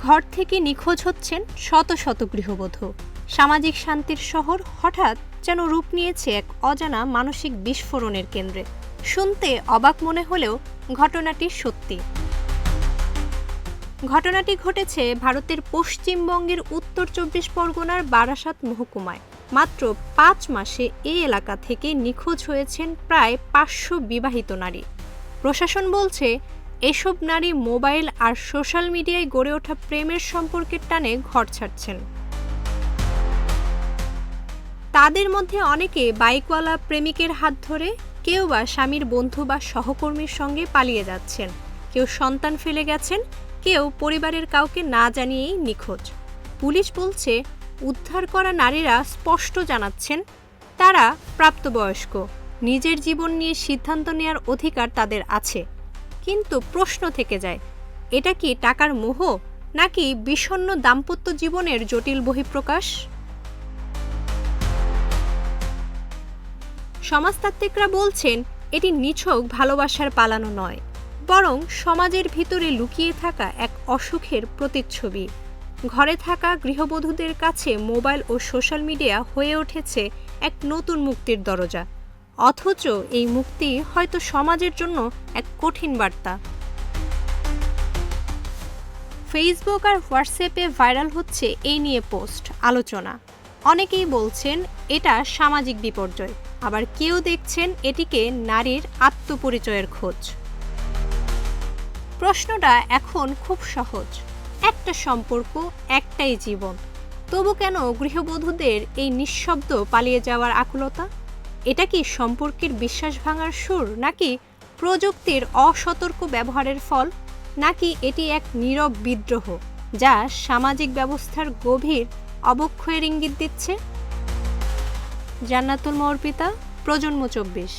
ঘর থেকে নিখোঁজ হচ্ছেন শত শত গৃহবধূ। সামাজিক শান্তির শহর হঠাৎ যেন রূপ নিয়েছে এক অজানা মানসিক বিস্ফোরণের কেন্দ্রে। শুনতে অবাক মনে হলেও ঘটনাটি সত্যি। ঘটনাটি ঘটেছে ভারতের পশ্চিমবঙ্গের উত্তর ২৪ পরগনার বারাসাত মহকুমায়। মাত্র ৫ মাসে এই এলাকা থেকে নিখোঁজ হয়েছেন প্রায় ৫০০ বিবাহিত নারী। প্রশাসন বলছে, এসব নারী মোবাইল আর সোশ্যাল মিডিয়ায় গড়ে ওঠা প্রেমের সম্পর্কের টানে ঘর ছাড়ছেন। তাদের মধ্যে অনেকে বাইকওয়ালা প্রেমিকের হাত ধরে, কেউ বা স্বামীর বন্ধু বা সহকর্মীর সঙ্গে পালিয়ে যাচ্ছেন, কেউ সন্তান ফেলে গেছেন, কেউ পরিবারের কাউকে না জানিয়েই নিখোঁজ। পুলিশ বলছে, উদ্ধার করা নারীরা স্পষ্ট জানাচ্ছেন তারা প্রাপ্তবয়স্ক, নিজের জীবন নিয়ে সিদ্ধান্ত নেওয়ার অধিকার তাদের আছে। কিন্তু প্রশ্ন থেকে যায়, এটা কি টাকার মোহ নাকি বিষণ্ণ দাম্পত্য জীবনের জটিল বহিঃপ্রকাশ? সমাজতাত্ত্বিকরা বলছেন, এটি নিছক ভালোবাসার পালানো নয়, বরং সমাজের ভিতরে লুকিয়ে থাকা এক অসুখের প্রতিচ্ছবি। ঘরে থাকা গৃহবধূদের কাছে মোবাইল ও সোশ্যাল মিডিয়া হয়ে উঠেছে এক নতুন মুক্তির দরজা, অথচ এই মুক্তি হয়তো সমাজের জন্য এক কঠিন বার্তা। ফেসবুক আর হোয়াটসঅ্যাপে ভাইরাল হচ্ছে এই নিয়ে পোস্ট, আলোচনা। অনেকেই বলছেন এটা সামাজিক বিপর্যয়, আবার কেউ দেখছেন এটিকে নারীর আত্মপরিচয়ের খোঁজ। প্রশ্নটা এখন খুব সহজ, একটা সম্পর্ক, একটাই জীবন, তবু কেন গৃহবধূদের এই নিঃশব্দ পালিয়ে যাওয়ার আকুলতা? এটা কি সম্পর্কের বিশ্বাস ভাঙার সুর, নাকি প্রযুক্তির অসতর্ক ব্যবহারের ফল, নাকি এটি এক নীরব বিদ্রোহ যা সামাজিক ব্যবস্থার গভীর অবক্ষয়ের ইঙ্গিত দিচ্ছে? জান্নাতুল মওয়ার পিতা, প্রজন্ম ২৪।